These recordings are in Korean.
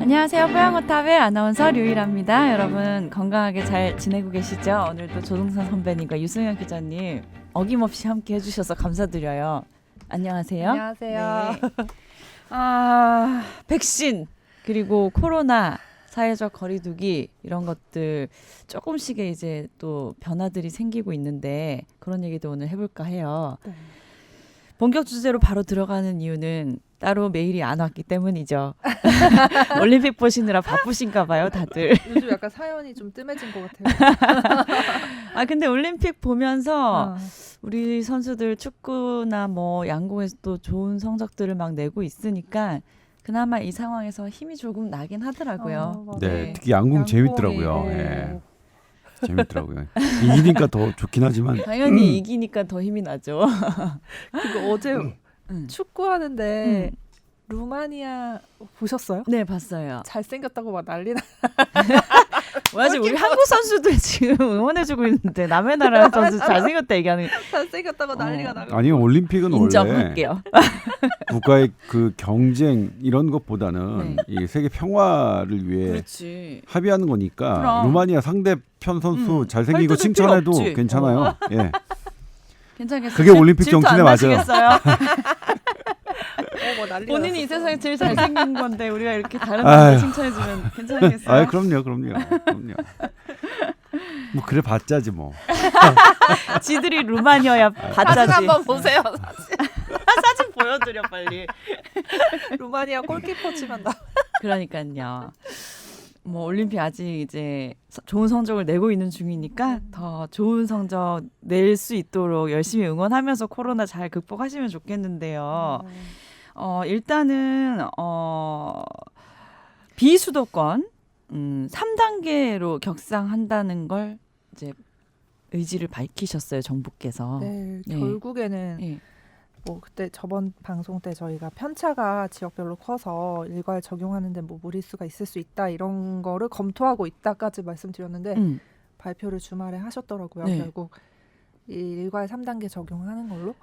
안녕하세요. 뽀양거탑의 아나운서 류일합니다. 여러분 건강하게 잘 지내고 계시죠? 오늘도 조동선 선배님과 유승현 기자님 어김없이 함께 해주셔서 감사드려요. 안녕하세요. 안녕하세요. 네. 백신 그리고 코로나 사회적 거리두기 이런 것들 조금씩의 이제 또 변화들이 생기고 있는데 그런 얘기도 오늘 해볼까 해요. 네. 본격 주제로 바로 들어가는 이유는 따로 메일이 안 왔기 때문이죠. 올림픽 보시느라 바쁘신가 봐요, 다들. 요즘 약간 사연이 좀 뜸해진 것 같아요. 근데 올림픽 보면서 우리 선수들 축구나 뭐 양궁에서 또 좋은 성적들을 막 내고 있으니까 그나마 이 상황에서 힘이 조금 나긴 하더라고요. 네, 특히 양궁 재밌더라고요. 네. 재밌더라고요. 이기니까 더 좋긴 하지만 당연히 이기니까 더 힘이 나죠. 그리고 어제 축구하는데 루마니아 보셨어요? 네, 봤어요. 잘생겼다고 막 난리 나. 맞아, 우리 한국 선수들 지금 응원해주고 있는데 남의 나라 선수 잘생겼다 얘기하는. 잘생겼다고 난리가 나고. 아니 올림픽은 인정할게요. 원래 국가의 그 경쟁 이런 것보다는 네. 이 세계 평화를 위해 그렇지. 합의하는 거니까 그럼. 루마니아 상대편 선수 잘생긴 거 헐뜯을 칭찬해도 필요 없지. 괜찮아요. 예. 괜찮겠어요. 그게 올림픽 질투 정신에 안 맞아요. 나시겠어요? 뭐 난리 본인이 이 났었어. 세상에 제일 잘생긴 건데 우리가 이렇게 다른 아유. 분들 칭찬해주면 괜찮겠어요? 아, 그럼요. 뭐 그래 봤자지 뭐. 지들이 루마니아야 사진 봤자지. 한번 보세요. 사진 보여드려 빨리. 루마니아 골키퍼 치면 나. 그러니까요. 뭐 올림픽 아직 이제 좋은 성적을 내고 있는 중이니까 더 좋은 성적 낼 수 있도록 열심히 응원하면서 코로나 잘 극복하시면 좋겠는데요. 일단은 비수도권 3단계로 격상한다는 걸 이제 의지를 밝히셨어요, 정부께서. 네, 네. 결국에는 네. 뭐 그때 저번 방송 때 저희가 편차가 지역별로 커서 일괄 적용하는데 뭐 무리수가 있을 수 있다 이런 거를 검토하고 있다까지 말씀드렸는데 발표를 주말에 하셨더라고요. 네. 결국 이 일괄 3단계 적용하는 걸로.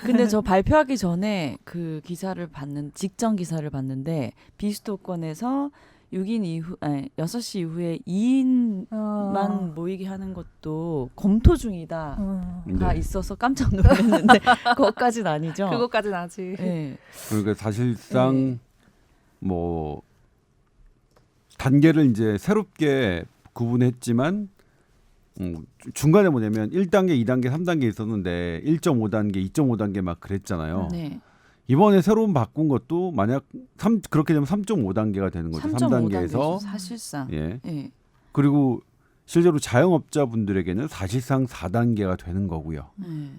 근데 저 발표하기 전에 그 기사를 직전 기사를 봤는데 비수도권에서 6인 이후 6시 이후에 2인만 모이게 하는 것도 검토 중이다. 가 네. 있어서 깜짝 놀랐는데 그것까지는 아니죠. 그것까지는 아직. 네. 그러니까 사실상 뭐 단계를 이제 새롭게 구분했지만 중간에 뭐냐면 1단계, 2단계, 3단계 있었는데 1.5단계, 2.5단계 막 그랬잖아요. 네. 이번에 새로운 바꾼 것도 만약 그렇게 되면 3.5단계가 되는 거죠. 3.5단계에서 3단계에서 사실상. 예. 네. 그리고 실제로 자영업자분들에게는 사실상 4단계가 되는 거고요. 네.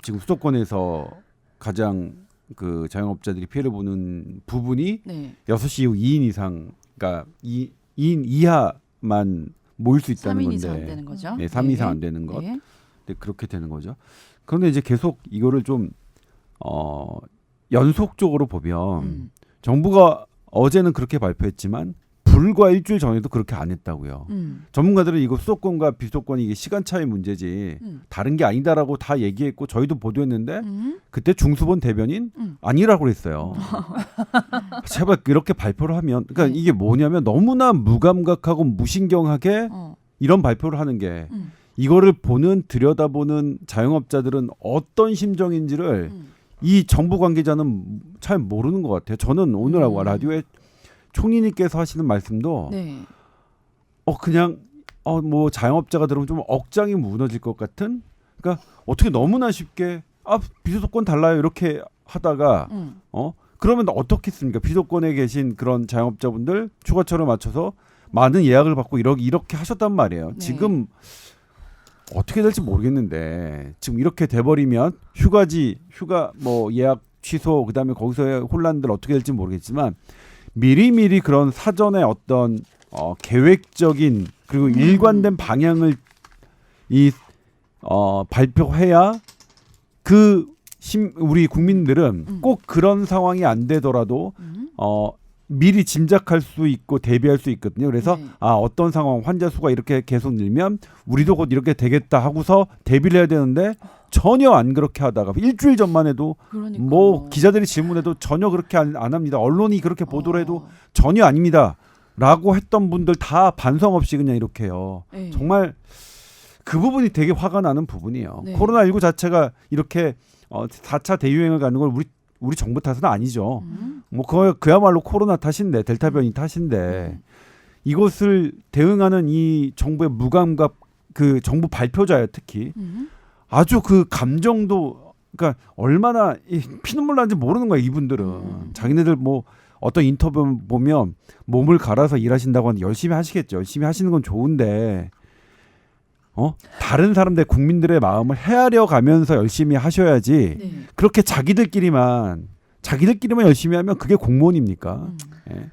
지금 수도권에서 가장 그 자영업자들이 피해를 보는 부분이 네. 6시 이후 2인 이상, 그러니까 2인 이하만 모일 수 있다는 3인 건데, 이상 안 되는 거죠. 네, 3인 이상 안 되는 것, 네. 네, 그렇게 되는 거죠. 그런데 이제 계속 이거를 좀 연속적으로 보면 정부가 어제는 그렇게 발표했지만 불과 일주일 전에도 그렇게 안 했다고요. 전문가들은 이거 수도권과 비수도권이 이게 시간 차이 문제지 다른 게 아니다라고 다 얘기했고 저희도 보도했는데 그때 중수본 대변인 아니라고 그랬어요. 제발 이렇게 발표를 하면 그러니까 이게 뭐냐면 너무나 무감각하고 무신경하게 이런 발표를 하는 게 이거를 들여다보는 자영업자들은 어떤 심정인지를 이 정부 관계자는 잘 모르는 것 같아요. 저는 오늘 라디오에 총리님께서 하시는 말씀도 네. 그냥 뭐 자영업자가 들으면 좀 억장이 무너질 것 같은. 그러니까 어떻게 너무나 쉽게 비수도권 달라요 이렇게 하다가 그러면 어떻겠습니까? 비수도권에 계신 그런 자영업자분들 휴가철을 맞춰서 많은 예약을 받고 이렇게 하셨단 말이에요. 네. 지금 어떻게 될지 모르겠는데 지금 이렇게 돼버리면 휴가 뭐 예약 취소 그다음에 거기서의 혼란들 어떻게 될지 모르겠지만 미리미리 그런 사전에 어떤 계획적인 그리고 일관된 방향을 발표해야 우리 국민들은 꼭 그런 상황이 안 되더라도 미리 짐작할 수 있고 대비할 수 있거든요. 그래서 어떤 상황 환자 수가 이렇게 계속 늘면 우리도 곧 이렇게 되겠다 하고서 대비를 해야 되는데 전혀 안 그렇게 하다가 일주일 전만 해도 그러니까요. 뭐 기자들이 질문해도 전혀 그렇게 안 합니다. 언론이 그렇게 보도를 해도 전혀 아닙니다. 라고 했던 분들 다 반성 없이 그냥 이렇게 해요. 네. 정말 그 부분이 되게 화가 나는 부분이에요. 네. 코로나19 자체가 이렇게 4차 대유행을 가는 걸 우리 정부 탓은 아니죠. 뭐 그야말로 코로나 탓인데 델타 변이 탓인데 이것을 대응하는 이 정부의 무감각 그 정부 발표자예요. 특히 아주 그 감정도 그러니까 얼마나 피눈물 나는지 모르는 거야. 이분들은 자기네들 뭐 어떤 인터뷰 보면 몸을 갈아서 일하신다고 하는데 열심히 하시겠죠. 열심히 하시는 건 좋은데 다른 사람들 국민들의 마음을 헤아려 가면서 열심히 하셔야지. 네. 그렇게 자기들끼리만 열심히 하면 그게 공무원입니까? 예.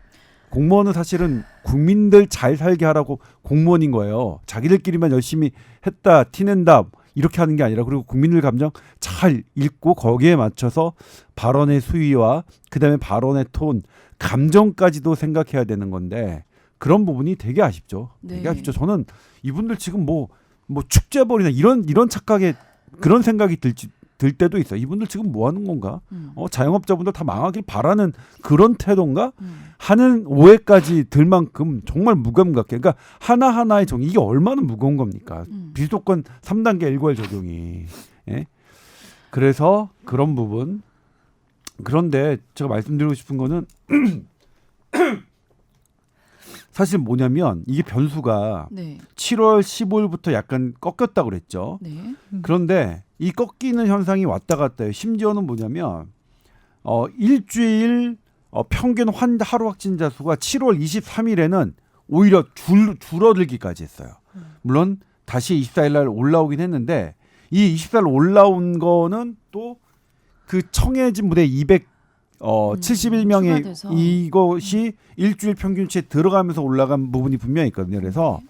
공무원은 사실은 국민들 잘 살게 하라고 공무원인 거예요. 자기들끼리만 열심히 했다 티낸다 이렇게 하는 게 아니라 그리고 국민들 감정 잘 읽고 거기에 맞춰서 발언의 수위와 그다음에 발언의 톤 감정까지도 생각해야 되는 건데 그런 부분이 되게 아쉽죠. 네. 되게 아쉽죠. 저는 이분들 지금 뭐 축제벌이나 이런 착각에 그런 생각이 들 때도 있어요. 이분들 지금 뭐 하는 건가? 자영업자분들 다 망하길 바라는 그런 태도인가? 하는 오해까지 들 만큼 정말 무감각해. 그러니까 하나하나의 정의 이게 얼마나 무거운 겁니까? 비수도권 3단계 일괄 적용이. 예? 그래서 그런 부분. 그런데 제가 말씀드리고 싶은 거는 사실 뭐냐면 이게 변수가 네. 7월 15일부터 약간 꺾였다고 그랬죠. 네. 그런데 이 꺾이는 현상이 왔다 갔다 해요. 심지어는 뭐냐면 일주일 평균 하루 확진자 수가 7월 23일에는 오히려 줄어들기까지 했어요. 물론 다시 24일 날 올라오긴 했는데 이 24일 올라온 거는 또 그 청해진 무대 271명의 추가돼서. 이것이 일주일 평균치에 들어가면서 올라간 부분이 분명히 있거든요. 그래서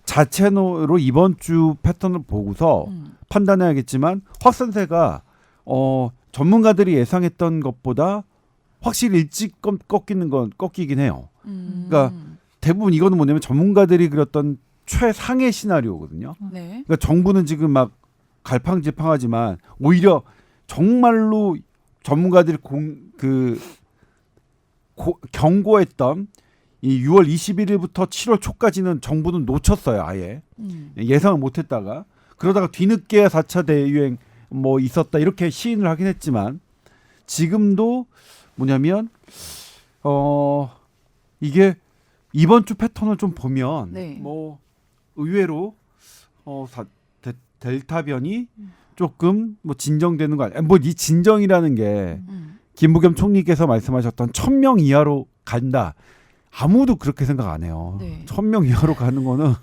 자체로 이번 주 패턴을 보고서 판단해야겠지만 확산세가 전문가들이 예상했던 것보다 확실히 일찍 꺾이긴 해요. 그러니까 대부분 이거는 뭐냐면 전문가들이 그렸던 최상의 시나리오거든요. 네. 그러니까 정부는 지금 막 갈팡질팡하지만 오히려 정말로 전문가들이 경고했던 이 6월 21일부터 7월 초까지는 정부는 놓쳤어요. 아예 예상을 못했다가 그러다가 뒤늦게 4차 대유행 뭐 있었다 이렇게 시인을 하긴 했지만 지금도 뭐냐면 이게 이번 주 패턴을 좀 보면 네. 뭐 의외로 델타 변이 조금 뭐 진정되는 거 아니야? 뭐 이 진정이라는 게 김부겸 총리께서 말씀하셨던 1,000명 이하로 간다. 아무도 그렇게 생각 안 해요. 네. 1,000명 이하로 가는 거는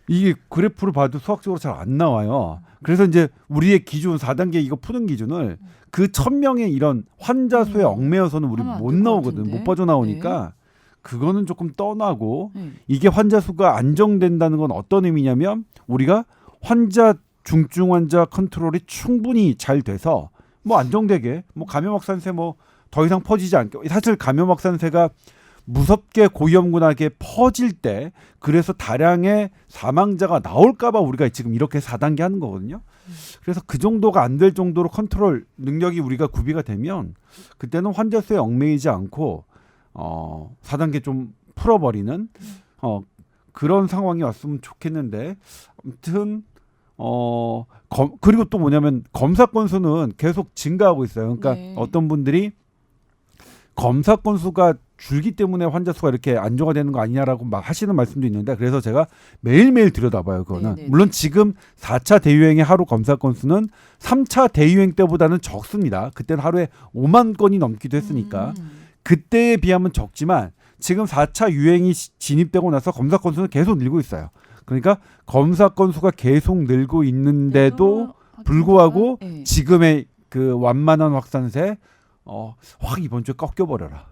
이게 그래프를 봐도 수학적으로 잘 안 나와요. 그래서 이제 우리의 기준 4단계 이거 푸는 기준을 그 1,000명의 이런 환자 수에 얽매여서는 우리 하면 안 못 될것 나오거든. 같은데. 못 빠져나오니까 그거는 조금 떠나고 네. 이게 환자 수가 안정된다는 건 어떤 의미냐면 우리가 중증 환자 컨트롤이 충분히 잘 돼서 뭐 안정되게 뭐 감염 확산세 뭐 더 이상 퍼지지 않게 사실 감염 확산세가 무섭게 고위험군하게 퍼질 때 그래서 다량의 사망자가 나올까봐 우리가 지금 이렇게 4단계 하는 거거든요. 그래서 그 정도가 안 될 정도로 컨트롤 능력이 우리가 구비가 되면 그때는 환자 수에 얽매이지 않고 4단계 좀 풀어버리는 그런 상황이 왔으면 좋겠는데 아무튼 그리고 또 뭐냐면 검사 건수는 계속 증가하고 있어요. 그러니까 네. 어떤 분들이 검사 건수가 줄기 때문에 환자 수가 이렇게 안정화되는 거 아니냐라고 막 하시는 말씀도 있는데 그래서 제가 매일매일 들여다봐요. 그거는 네네네. 물론 지금 4차 대유행의 하루 검사 건수는 3차 대유행 때보다는 적습니다. 그때는 하루에 5만 건이 넘기도 했으니까 그때에 비하면 적지만 지금 4차 유행이 진입되고 나서 검사 건수는 계속 늘고 있어요. 그러니까 검사 건수가 계속 늘고 있는데도 불구하고 네. 지금의 그 완만한 확산세 확 이번 주에 꺾여버려라.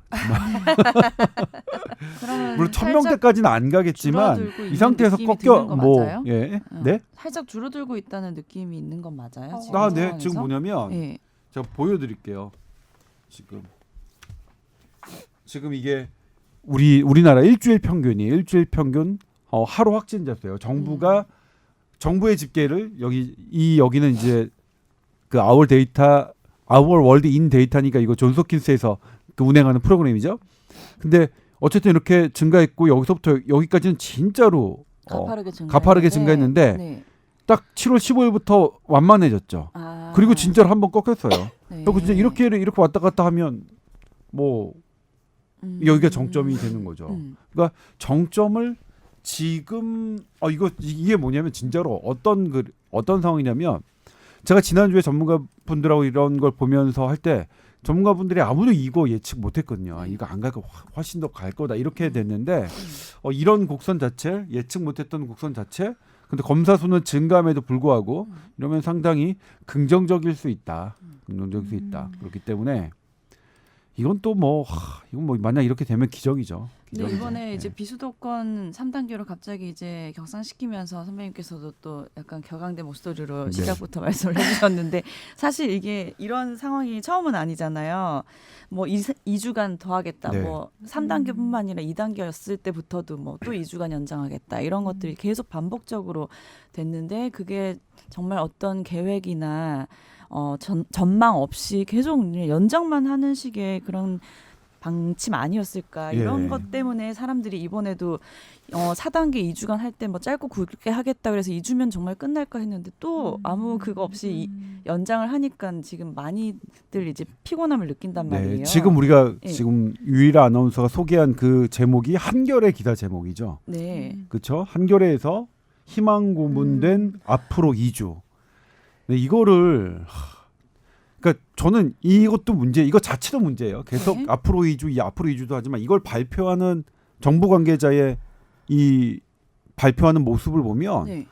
물론 1,000명대까지는 안 가겠지만 이 상태에서 꺾여 예, 네? 살짝 줄어들고 있다는 느낌이 있는 건 맞아요. 지금 네. 상황에서? 지금 뭐냐면 네. 제가 보여드릴게요. 지금 이게 우리나라 일주일 평균 하루 확진자 수예요. 정부가 정부의 집계를 여기는 이제 그 아워 월드 인 데이터니까 이거 존스 홉킨스에서 그 운행하는 프로그램이죠. 근데 어쨌든 이렇게 증가했고 여기서부터 여기까지는 진짜로 가파르게 증가했는데 네. 딱 7월 15일부터 완만해졌죠. 그리고 진짜로 한번 꺾였어요. 네. 그리고 진짜 이렇게 왔다 갔다 하면 뭐 여기가 정점이 되는 거죠. 그러니까 정점을 지금 이게 뭐냐면 진짜로 어떤 상황이냐면 제가 지난주에 전문가분들하고 이런 걸 보면서 할 때 전문가분들이 아무도 이거 예측 못했거든요. 이거 안 갈거 훨씬 더 갈 거다 이렇게 됐는데 이런 곡선 자체 예측 못했던 곡선 자체 근데 검사 수는 증가함에도 불구하고 이러면 상당히 긍정적일 수 있다. 긍정적일 수 있다. 그렇기 때문에 이건 또 이건 뭐 만약 이렇게 되면 기적이죠. 근데 이번에 네. 이제 비수도권 3단계로 갑자기 이제 격상시키면서 선배님께서도 또 약간 격앙된 목소리로 네. 시작부터 말씀을 해주셨는데 사실 이게 이런 상황이 처음은 아니잖아요. 뭐 2주간 더 하겠다. 네. 뭐 3단계뿐만 아니라 2단계였을 때부터도 뭐 또 2주간 연장하겠다. 이런 것들이 계속 반복적으로 됐는데 그게 정말 어떤 계획이나 전망 없이 계속 연장만 하는 식의 그런 방침 아니었을까 이런 예. 것 때문에 사람들이 이번에도 4단계 2주간 할 때 뭐 짧고 굵게 하겠다 그래서 2주면 정말 끝날까 했는데 또 아무 그거 없이 연장을 하니까 지금 많이들 이제 피곤함을 느낀단 말이에요. 네, 지금 우리가 예. 지금 유일아 아나운서가 소개한 그 제목이 한겨레 기사 제목이죠. 네. 그렇죠? 한겨레에서 희망 고문된 앞으로 2주. 네, 이거를 그러니까 저는 이것도 이거 자체도 문제예요. 계속 네. 앞으로 2주도 하지만 이걸 발표하는 정부 관계자의 이 발표하는 모습을 보면 네.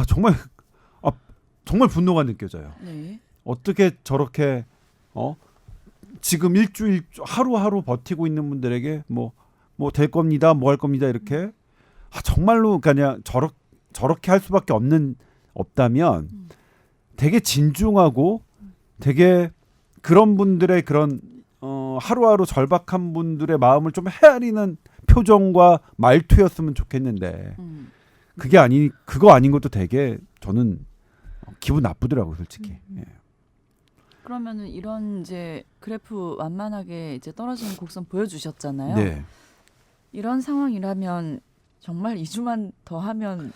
정말 분노가 느껴져요. 네. 어떻게 저렇게 지금 일주일 하루하루 버티고 있는 분들에게 뭐 될 겁니다, 뭐 할 겁니다 이렇게 정말로 그냥 저렇게 할 수밖에 없다면 되게 진중하고 되게 그런 분들의 그런 하루하루 절박한 분들의 마음을 좀 헤아리는 표정과 말투였으면 좋겠는데 그거 아닌 것도 되게 저는 기분 나쁘더라고요, 솔직히. 예. 그러면은 이런 이제 그래프 완만하게 이제 떨어지는 곡선 보여주셨잖아요. 네. 이런 상황이라면 정말 2주만 더 하면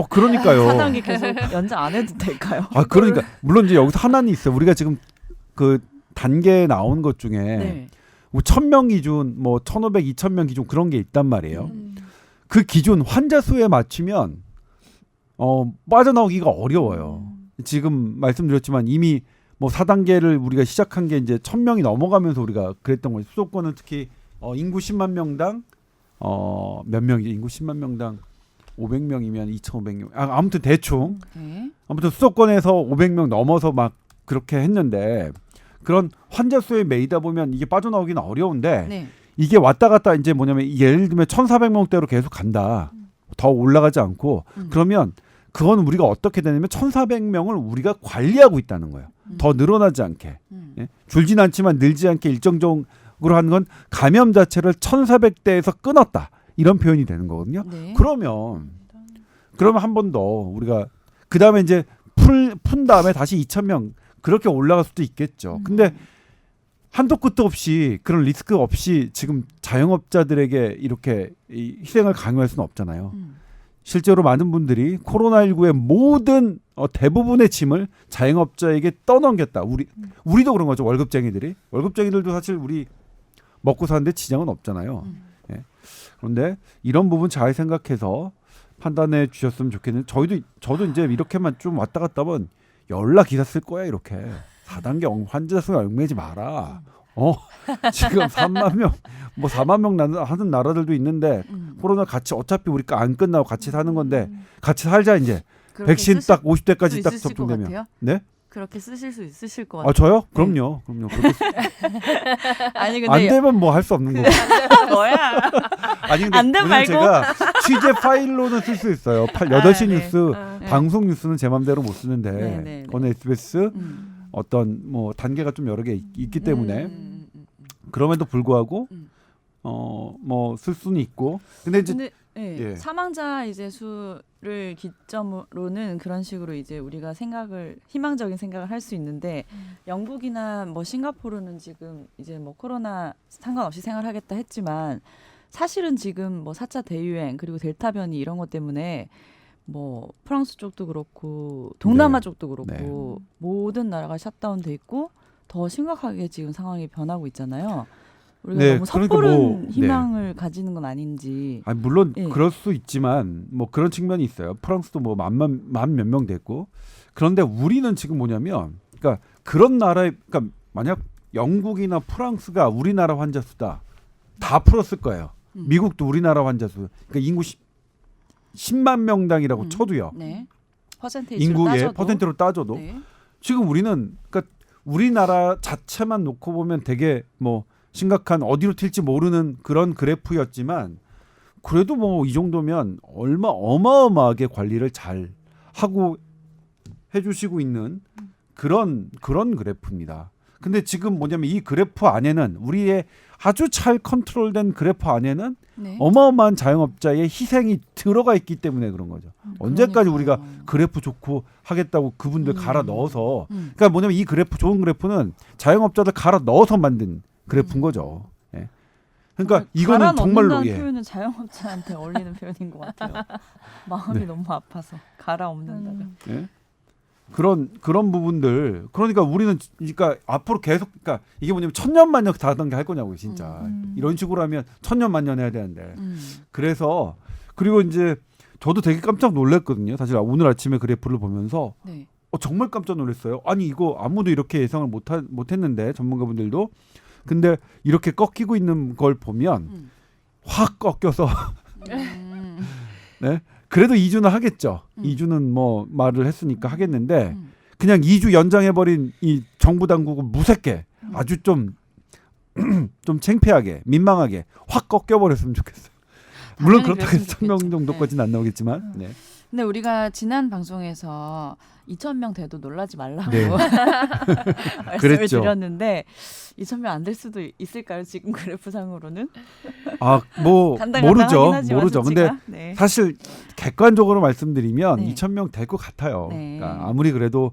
그러니까요. 4단계 계속 연장 안 해도 될까요? 그러니까 물론 이제 여기서 하나는 있어요. 우리가 지금 그 단계에 나온 것 중에 네. 1,000명 기준, 뭐 1,500, 2,000명 기준 그런 게 있단 말이에요. 그 기준 환자 수에 맞추면 빠져나오기가 어려워요. 지금 말씀드렸지만 이미 뭐 4단계를 우리가 시작한 게 이제 1,000명이 넘어가면서 우리가 그랬던 거죠. 수도권은 특히 인구 10만 명당 몇 명이죠? 인구 10만 명당 500명이면 2,500명. 아무튼 대충. 네. 아무튼 수도권에서 500명 넘어서 막 그렇게 했는데 그런 환자 수에 매이다 보면 이게 빠져나오기는 어려운데 네. 이게 왔다 갔다 이제 뭐냐면 예를 들면 1,400명대로 계속 간다. 더 올라가지 않고 그러면 그건 우리가 어떻게 되냐면 1,400명을 우리가 관리하고 있다는 거예요. 더 늘어나지 않게. 예? 줄진 않지만 늘지 않게 일정적으로 하는 건 감염 자체를 1,400대에서 끊었다. 이런 표현이 되는 거거든요. 네. 그러면 한 번 더 우리가 그 다음에 이제 푼 다음에 다시 2,000명 그렇게 올라갈 수도 있겠죠. 근데 한도 끝도 없이 그런 리스크 없이 지금 자영업자들에게 이렇게 희생을 강요할 수는 없잖아요. 실제로 많은 분들이 코로나19의 모든 대부분의 짐을 자영업자에게 떠넘겼다. 우리도 그런 거죠. 월급쟁이들도 사실 우리 먹고 사는데 지장은 없잖아요. 예. 그런데 이런 부분 잘 생각해서 판단해 주셨으면 좋겠는데 저도 이제 이렇게만 좀 왔다 갔다 하면 연락 기사 쓸 거야 이렇게. 4단계 환자 수가 얽매지 마라. 지금 3만 명, 뭐 4만 명 하는 나라들도 있는데 코로나 같이 어차피 우리가 안 끝나고 같이 사는 건데 같이 살자 이제. 백신 딱 50대까지 딱 접종되면. 네? 그렇게 쓰실 수 있으실 것 같아요. 저요? 그럼요. 아니 안 근데 되면 뭐 할 수 없는 거고. 뭐야? 아니 근데 안 돼 오늘 말고? 제가 취재 파일로는 쓸 수 있어요. 8시 네. 뉴스 네. 방송 뉴스는 제 맘대로 못 쓰는데 네. 그건 SBS 어떤 뭐 단계가 좀 여러 개 있기 때문에 그럼에도 불구하고 뭐 쓸 수는 있고 근데 이제 예. 예. 사망자 이제 수 를 기점으로는 그런 식으로 이제 우리가 희망적인 생각을 할 수 있는데 영국이나 뭐 싱가포르는 지금 이제 뭐 코로나 상관없이 생활하겠다 했지만 사실은 지금 뭐 4차 대유행 그리고 델타 변이 이런 것 때문에 뭐 프랑스 쪽도 그렇고 동남아 네. 쪽도 그렇고 모든 나라가 샷다운돼 있고 더 심각하게 지금 상황이 변하고 있잖아요. 우리가 네, 너무 그러니까 섣부른 뭐, 희망을 가지는 건 아닌지. 아니, 물론 예. 그럴 수 있지만 뭐 그런 측면이 있어요. 프랑스도 뭐 만 몇 명 됐고 그런데 우리는 지금 뭐냐면 그러니까 그런 나라에 그러니까 만약 영국이나 프랑스가 우리나라 환자 수다 다 풀었을 거예요. 미국도 우리나라 환자 수 그러니까 인구 10만 명당이라고 쳐도요. 네. 퍼센테이지로 인구 따져도. 퍼센트로 따져도 네. 지금 우리는 그러니까 우리나라 자체만 놓고 보면 되게 뭐 심각한 어디로 튈지 모르는 그런 그래프였지만 그래도 뭐 이 정도면 어마어마하게 관리를 잘 하고 해주시고 있는 그런 그래프입니다. 근데 지금 뭐냐면 이 그래프 안에는 우리의 아주 잘 컨트롤된 그래프 안에는 네. 어마어마한 자영업자의 희생이 들어가 있기 때문에 그런 거죠. 언제까지 우리가 그래프 좋고 하겠다고 그분들 갈아 넣어서 그러니까 뭐냐면 이 그래프 좋은 그래프는 자영업자들 갈아 넣어서 만든 그래프인 거죠. 예. 그러니까 이거는 정말로 예. 표현은 자영업자한테 어울리는 표현인 것 같아요. 마음이 네. 너무 아파서 갈아 엎는다가. 예? 그런 부분들 그러니까 우리는 그러니까 앞으로 계속 그러니까 이게 뭐냐면 천년만년 다단계 할 거냐고 진짜 이런 식으로 하면 천년만년 해야 되는데 그래서 그리고 이제 저도 되게 깜짝 놀랐거든요. 사실 오늘 아침에 그래프를 보면서 네. 정말 깜짝 놀랐어요. 아니 이거 아무도 이렇게 예상을 못했는데 전문가분들도 근데 이렇게 꺾이고 있는 걸 보면 확 꺾여서 네. 그래도 2주는 하겠죠. 2주는 뭐 말을 했으니까 하겠는데 그냥 2주 연장해버린 이 정부 당국은 무섭게 아주 좀 창피하게 민망하게 확 꺾여버렸으면 좋겠어요. 물론 그렇다고 해서 1000명 정도까지는 안 나오겠지만 네. 근데 우리가 지난 방송에서 2,000명 돼도 놀라지 말라고 네. 말씀을 그랬죠. 드렸는데 2,000명 안 될 수도 있을까요? 지금 그래프상으로는? 뭐 모르죠. 모르죠. 근데 네. 사실 객관적으로 말씀드리면 네. 2,000명 될 것 같아요. 네. 그러니까 아무리 그래도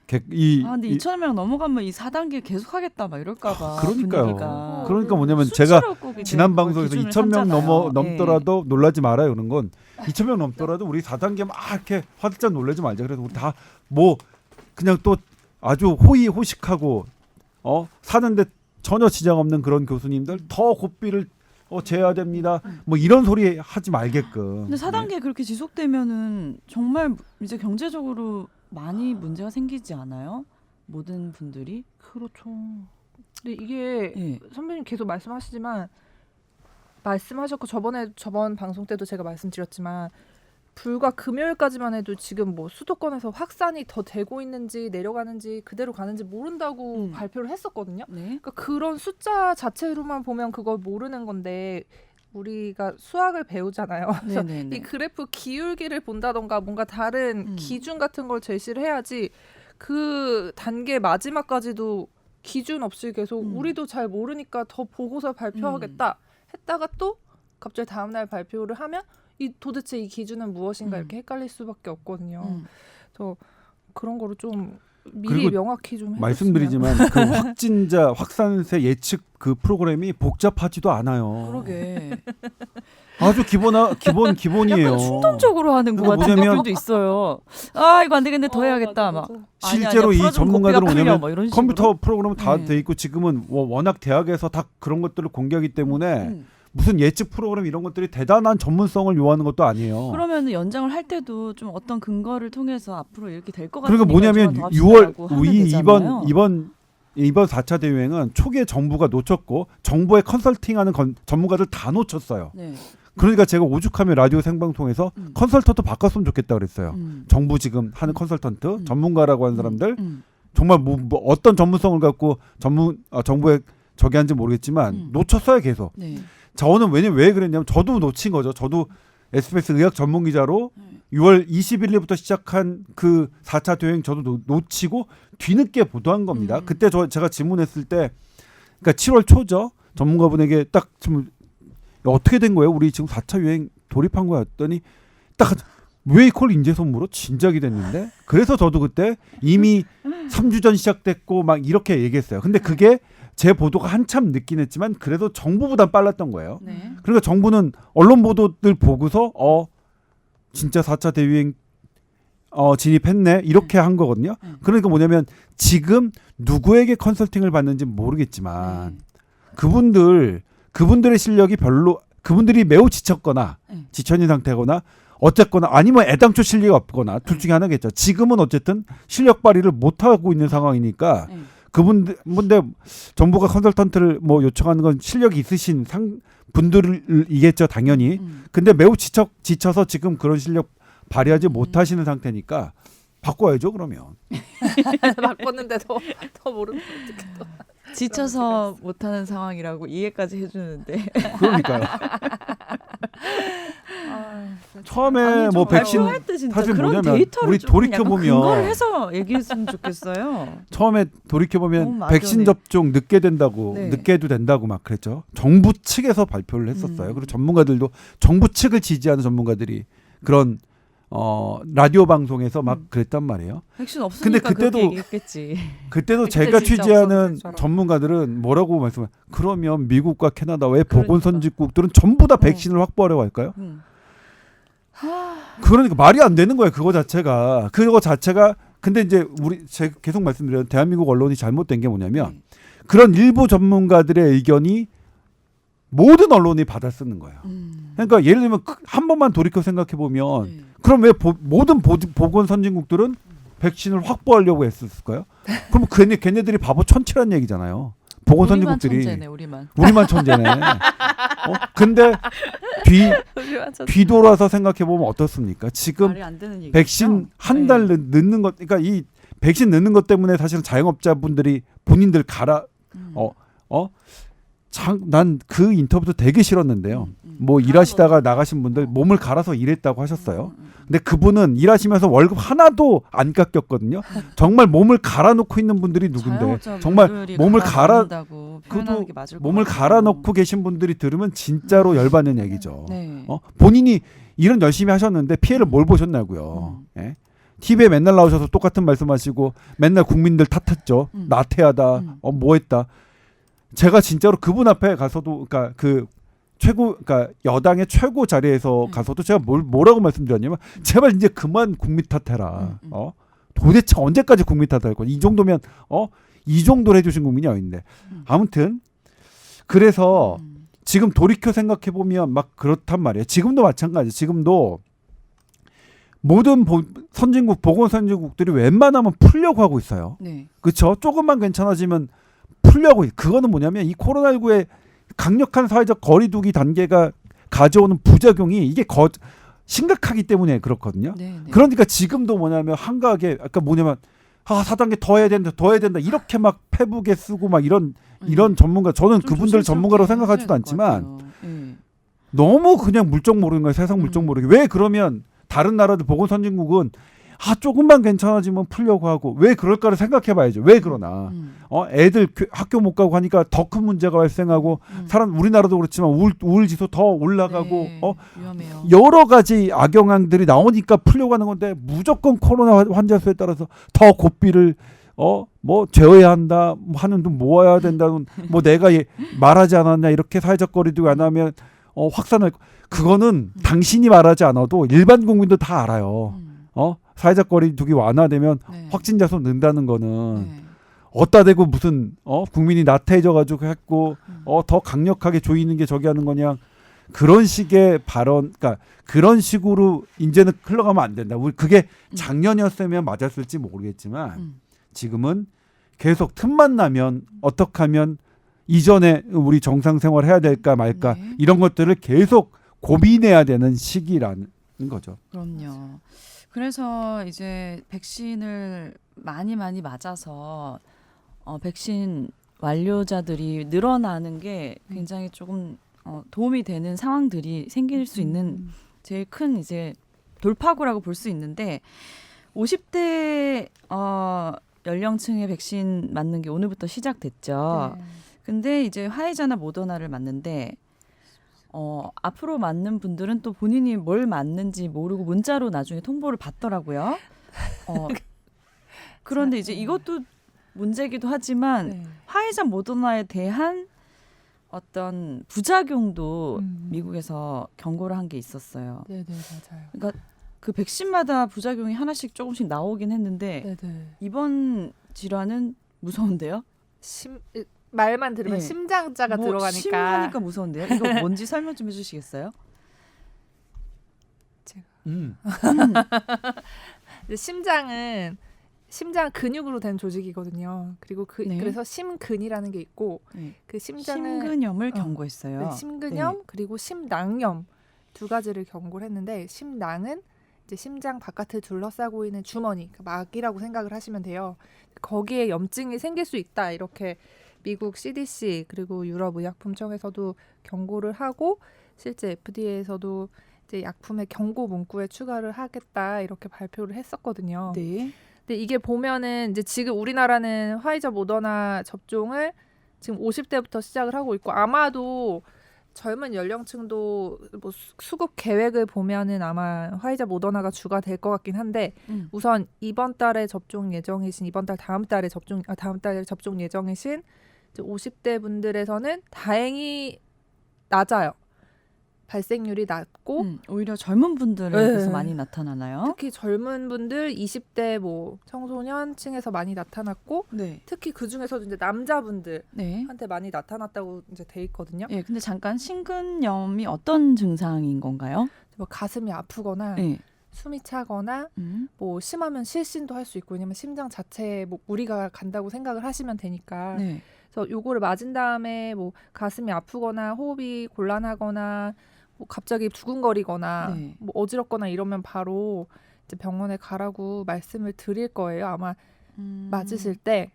근데 2,000명 넘어가면 이 4단계 계속하겠다 막 이럴까봐 그러니까요. 분위기가. 그러니까 뭐냐면 제가 꼭 이제 지난 그걸 방송에서 기준을 2,000명 삼잖아요. 넘더라도 놀라지 말아요. 그런 건 2,000명 넘더라도 우리 4단계 막 이렇게 화들짝 놀라지 말자. 그래서 우리 다 뭐 그냥 또 아주 호의호식하고 사는데 전혀 지장 없는 그런 교수님들 더 고삐를 재야 됩니다. 뭐 이런 소리 하지 말게끔. 근데 4단계 그렇게 지속되면은 정말 이제 경제적으로 많이 문제가 생기지 않아요? 모든 분들이? 그렇죠. 근데 이게 예. 선배님 계속 말씀하시지만 말씀하셨고 저번 방송 때도 제가 말씀드렸지만 불과 금요일까지만 해도 지금 뭐 수도권에서 확산이 더 되고 있는지 내려가는지 그대로 가는지 모른다고 발표를 했었거든요. 네. 그러니까 그런 숫자 자체로만 보면 그걸 모르는 건데 우리가 수학을 배우잖아요. 그래서 네네네. 이 그래프 기울기를 본다던가 뭔가 다른 기준 같은 걸 제시를 해야지 그 단계 마지막까지도 기준 없이 계속 우리도 잘 모르니까 더 보고서 발표하겠다 했다가 또 갑자기 다음날 발표를 하면 도대체 이 기준은 무엇인가 이렇게 헷갈릴 수밖에 없거든요. 그래서 그런 거를 좀 미리 명확히 좀 해줬으면. 말씀드리지만 그 확진자 확산세 예측 그 프로그램이 복잡하지도 않아요. 그러게. 아주 기본이에요. 약간 충동적으로 하는 것 같은 느낌도 있어요. 아 이거 안 되겠네 더 해야겠다 막. 실제로 이 전문가들은 뭐냐면 컴퓨터 프로그램은 다 네. 돼 있고 지금은 워낙 대학에서 다 그런 것들을 공개하기 때문에 무슨 예측 프로그램 이런 것들이 대단한 전문성을 요하는 것도 아니에요. 그러면 연장을 할 때도 좀 어떤 근거를 통해서 앞으로 이렇게 될 것 같은 그러니까 뭐냐면 6월 이번 4차 대유행은 초기에 정부가 놓쳤고 정부의 컨설팅하는 전문가들 다 놓쳤어요. 네. 그러니까 제가 오죽하면 라디오 생방송에서 컨설턴트 바꿨으면 좋겠다 그랬어요. 정부 지금 하는 컨설턴트 전문가라고 하는 사람들 정말 뭐 어떤 전문성을 갖고 정부에 저기 한지 모르겠지만 놓쳤어요 계속. 네. 저는 왜 그랬냐면 저도 놓친 거죠. 저도 SBS 의학 전문 기자로 6월 21일부터 시작한 그 4차 대유행 저도 놓치고 뒤늦게 보도한 겁니다. 그때 제가 질문했을 때 그러니까 7월 초죠. 전문가분에게 딱 좀 어떻게 된 거예요? 우리 지금 4차 유행 돌입한 거야 했더니 딱 왜 이걸 인재소 물어? 진작이 됐는데. 그래서 저도 그때 이미 3주 전 시작됐고 막 이렇게 얘기했어요. 근데 그게 제 보도가 한참 늦긴 했지만 그래도 정부보다 빨랐던 거예요. 네. 그러니까 정부는 언론 보도들 보고서 진짜 4차 대유행 진입했네 이렇게 한 거거든요. 그러니까 뭐냐면 지금 누구에게 컨설팅을 받는지 모르겠지만 그분들의 실력이 별로 그분들이 매우 지쳤거나 지천인 상태거나 어쨌거나 아니면 애당초 실력이 없거나 둘 중에 하나겠죠. 지금은 어쨌든 실력 발휘를 못 하고 있는 상황이니까 그분들 정부가 컨설턴트를 뭐 요청하는 건 실력이 있으신 분들이겠죠, 당연히. 근데 매우 지쳐서 지금 그런 실력 발휘하지 못하시는 상태니까 바꿔야죠, 그러면. 바꿨는데 더 모르는 어떻게 또. 지쳐서 못하는 상황이라고 이해까지 해주는데 그러니까요. 처음에 뭐 백신 발표할 때 진짜 사실 그런 뭐냐면 데이터를 우리 좀 돌이켜 약간 보면 근거를 해서 얘기했으면 좋겠어요. 처음에 돌이켜 너무 보면 막연해. 백신 접종 늦게 된다고 네. 늦게 해도 된다고 막 그랬죠. 정부 측에서 발표를 했었어요. 그리고 전문가들도 정부 측을 지지하는 전문가들이 그런 라디오 방송에서 막 그랬단 말이에요. 백신 없으니까 근데 그렇게 얘기했겠지. 그때도 그때 제가 진짜 취재하는 없었는데처럼. 전문가들은 뭐라고 말씀해? 그러면 미국과 캐나다 왜 그러니까. 보건선진국들은 전부 다 백신을 확보하려고 할까요? 음. 그러니까 말이 안 되는 거예요. 그거 자체가 근데 이제 제가 계속 말씀드려요. 대한민국 언론이 잘못된 게 뭐냐면 그런 일부 전문가들의 의견이 모든 언론이 받아쓰는 거예요. 그러니까 예를 들면 한 번만 돌이켜 생각해 보면 그럼 왜 모든 보건 선진국들은 백신을 확보하려고 했을까요? 그럼 걔네들이 바보 천치란 얘기잖아요. 보건 우리만 선진국들이 천재네, 우리만. 우리만 천재네. 근데 뒤돌아서 생각해 보면 어떻습니까? 지금 말이 안 되는 얘기죠. 백신 한 달 늦는 것, 그러니까 이 백신 늦는 것 때문에 사실은 자영업자분들이 본인들 난 그 인터뷰도 되게 싫었는데요. 뭐 일하시다가 나가신 분들 몸을 갈아서 일했다고 하셨어요. 근데 그분은 일하시면서 월급 하나도 안 깎였거든요. 정말 몸을 갈아놓고 있는 분들이 누군데 정말 몸을 몸을 갈아놓고 계신 분들이 들으면 진짜로 열받는 얘기죠. 네. 본인이 일은 열심히 하셨는데 피해를 뭘 보셨냐고요. 예? TV에 맨날 나오셔서 똑같은 말씀하시고 맨날 국민들 탓했죠. 나태하다. 뭐했다. 제가 진짜로 그분 앞에 가서도 그러니까 그러니까 여당의 최고 자리에서 가서도 제가 뭐라고 말씀드렸냐면 제발 이제 그만 국민 탓해라. 도대체 언제까지 국민 탓할 거야? 이 정도면 이 정도로 해주신 국민이 어딘데? 아무튼 그래서 지금 돌이켜 생각해 보면 막 그렇단 말이에요. 지금도 마찬가지. 지금도 모든 보건 선진국들이 웬만하면 풀려고 하고 있어요. 네. 그렇죠? 조금만 괜찮아지면 풀려고. 그거는 뭐냐면 이 코로나19의 강력한 사회적 거리두기 단계가 가져오는 부작용이 이게 심각하기 때문에 그렇거든요. 네. 그러니까 지금도 뭐냐면 한가하게 아까 뭐냐면 4단계 더 해야 된다 이렇게 막 페북에 쓰고 막 이런 전문가 저는 그분들 전문가로 생각하지도 않지만 너무 그냥 물정 모르는 거예요. 세상 물정 모르게. 왜 그러면 다른 나라들 보건 선진국은 조금만 괜찮아지면 풀려고 하고 왜 그럴까를 생각해 봐야죠. 왜 그러나. 애들 학교 못 가고 하니까 더 큰 문제가 발생하고 우리나라도 그렇지만 우울 지수 더 올라가고 위험해요. 여러 가지 악영향들이 나오니까 풀려고 하는 건데 무조건 코로나 환자 수에 따라서 더 고삐를 뭐 재워야 한다 하는 돈 모아야 된다는 뭐 내가 말하지 않았냐 이렇게 사회적 거리두기 안 하면 확산할 그거는 당신이 말하지 않아도 일반 국민도 다 알아요. 사회적 거리두기 완화되면 확진자 수 는다는 거는 어디다 대고 무슨 국민이 나태해져 가지고 했고 더 강력하게 조이는 게 저기 하는 거냐 그런 식의 발언 그러니까 그런 식으로 이제는 흘러가면 안 된다. 우리 그게 작년이었으면 맞았을지 모르겠지만 지금은 계속 틈만 나면 어떻게 하면 이전에 우리 정상 생활 해야 될까 말까 이런 것들을 계속 고민해야 되는 시기라는 거죠. 그럼요. 그래서 이제 백신을 많이 맞아서 백신 완료자들이 늘어나는 게 굉장히 조금 도움이 되는 상황들이 생길 수 있는 제일 큰 이제 돌파구라고 볼 수 있는데 50대 연령층의 백신 맞는 게 오늘부터 시작됐죠. 근데 이제 화이자나 모더나를 맞는데 앞으로 맞는 분들은 또 본인이 뭘 맞는지 모르고 문자로 나중에 통보를 받더라고요. 그런데 이제 이것도 문제기도 하지만 네. 화이자 모더나에 대한 어떤 부작용도 미국에서 경고를 한 게 있었어요. 네네 맞아요. 그러니까 그 백신마다 부작용이 하나씩 조금씩 나오긴 했는데 네네. 이번 질환은 무서운데요? 말만 들으면 네. 심장자가 뭐 들어가니까 심하니까 무서운데요? 이거 뭔지 설명 좀 해주시겠어요? 이제 심장 근육으로 된 조직이거든요. 그리고 네. 그래서 심근이라는 게 있고 네. 그 심장은 심근염을 경고했어요. 네, 심근염 그리고 심낭염 두 가지를 경고를 했는데 심낭은 이제 심장 바깥을 둘러싸고 있는 주머니 그 막이라고 생각을 하시면 돼요. 거기에 염증이 생길 수 있다 이렇게 미국 CDC 그리고 유럽 의약품청에서도 경고를 하고 실제 FDA에서도 이제 약품의 경고 문구에 추가를 하겠다 이렇게 발표를 했었거든요. 네. 근데 이게 보면은 이제 지금 우리나라는 화이자 모더나 접종을 지금 50대부터 시작을 하고 있고 아마도 젊은 연령층도 뭐 수급 계획을 보면은 아마 화이자 모더나가 주가 될 것 같긴 한데 우선 이번 달에 접종 예정이신 이번 달 다음 달에 접종 예정이신 50대 분들에서는 다행히 낮아요. 발생률이 낮고 오히려 젊은 분들에게서 네. 많이 나타나나요? 특히 젊은 분들 20대 뭐 청소년층에서 많이 나타났고 네. 특히 그 중에서도 이제 남자분들한테 네. 많이 나타났다고 이제 돼 있거든요. 예, 근데 잠깐 심근염이 어떤 증상인 건가요? 뭐 가슴이 아프거나 네. 숨이 차거나 뭐 심하면 실신도 할 수 있고 왜냐면 심장 자체에 뭐 무리가 간다고 생각을 하시면 되니까 네. 그래서 요거를 맞은 다음에 뭐 가슴이 아프거나 호흡이 곤란하거나 뭐 갑자기 두근거리거나 네. 뭐 어지럽거나 이러면 바로 이제 병원에 가라고 말씀을 드릴 거예요. 아마 맞으실 때.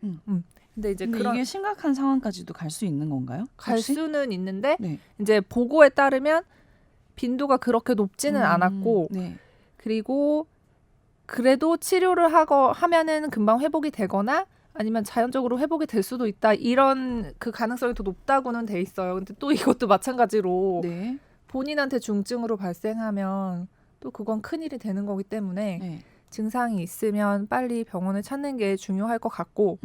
근데 이제 근데 그런 이게 심각한 상황까지도 갈 수 있는 건가요? 갈 혹시? 수는 있는데 네. 이제 보고에 따르면 빈도가 그렇게 높지는 않았고 네. 그리고 그래도 치료를 하면은 금방 회복이 되거나 아니면 자연적으로 회복이 될 수도 있다. 이런 그 가능성이 더 높다고는 돼 있어요. 근데 또 이것도 마찬가지로 네. 본인한테 중증으로 발생하면 또 그건 큰일이 되는 거기 때문에 네. 증상이 있으면 빨리 병원을 찾는 게 중요할 것 같고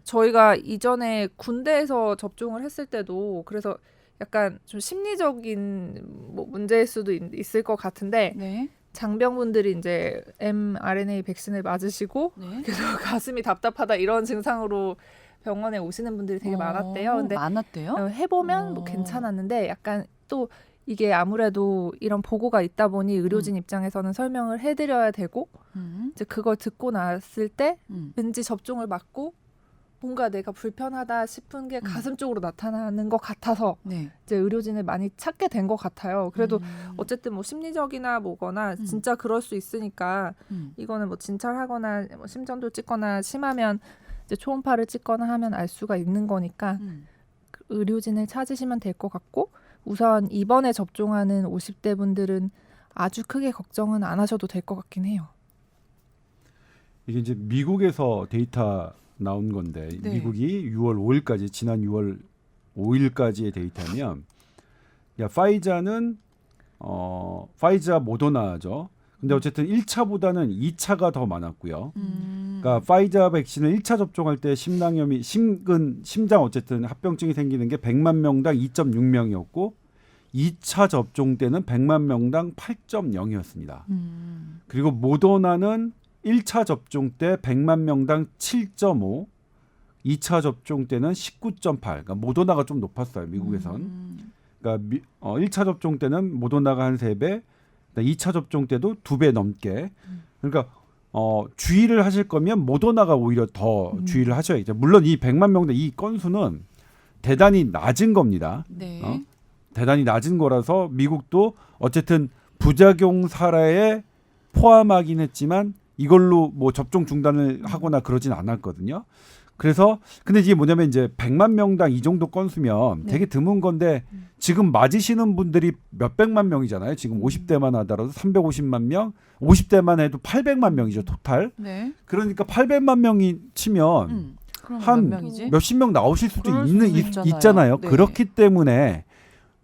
저희가 이전에 군대에서 접종을 했을 때도 그래서 약간 좀 심리적인 뭐 문제일 수도 있을 것 같은데 네. 장병분들이 이제 mRNA 백신을 맞으시고 네. 그래서 가슴이 답답하다 이런 증상으로 병원에 오시는 분들이 되게 많았대요. 근데 많았대요? 해보면 뭐 괜찮았는데 약간 또 이게 아무래도 이런 보고가 있다 보니 의료진 입장에서는 설명을 해드려야 되고 이제 그걸 듣고 났을 때 왠지 접종을 맞고 뭔가 내가 불편하다 싶은 게 가슴 쪽으로 나타나는 것 같아서 네. 이제 의료진을 많이 찾게 된 것 같아요. 그래도 어쨌든 뭐 심리적이나 뭐거나 진짜 그럴 수 있으니까 이거는 뭐 진찰하거나 뭐 심전도 찍거나 심하면 이제 초음파를 찍거나 하면 알 수가 있는 거니까 그 의료진을 찾으시면 될 것 같고 우선 이번에 접종하는 50대 분들은 아주 크게 걱정은 안 하셔도 될 것 같긴 해요. 이게 이제 미국에서 데이터 나온 건데 네. 미국이 6월 5일까지 지난 6월 5일까지의 데이터면 파이자는 파이자 모더나죠. 근데 어쨌든 1차보다는 2차가 더 많았고요. 그러니까 파이자 백신을 1차 접종할 때 심낭염이 심장 어쨌든 합병증이 생기는 게 100만 명당 2.6명이었고 2차 접종 때는 100만 명당 8.0이었습니다. 그리고 모더나는 1차 접종 때 100만 명당 7.5, 2차 접종 때는 19.8. 그러니까 모더나가 좀 높았어요, 미국에선. 그러니까 1차 접종 때는 모더나가 한 3배, 2차 접종 때도 2배 넘게. 그러니까 주의를 하실 거면 모더나가 오히려 더 주의를 하셔야겠죠. 물론 이 100만 명당 이 건수는 대단히 낮은 겁니다. 네. 대단히 낮은 거라서 미국도 어쨌든 부작용 사례에 포함하긴 했지만 이걸로 뭐 접종 중단을 하거나 그러진 않았거든요. 그래서 근데 이게 뭐냐면 이제 100만 명당 이 정도 건수면 되게 드문 건데 지금 맞으시는 분들이 몇백만 명이잖아요. 지금 50대만 하더라도 350만 명, 50대만 해도 800만 명이죠, 토탈. 네. 그러니까 800만 명이 치면 그럼 한 몇 명이지? 몇십 명 나오실 수도 그럴 있잖아요. 네. 그렇기 때문에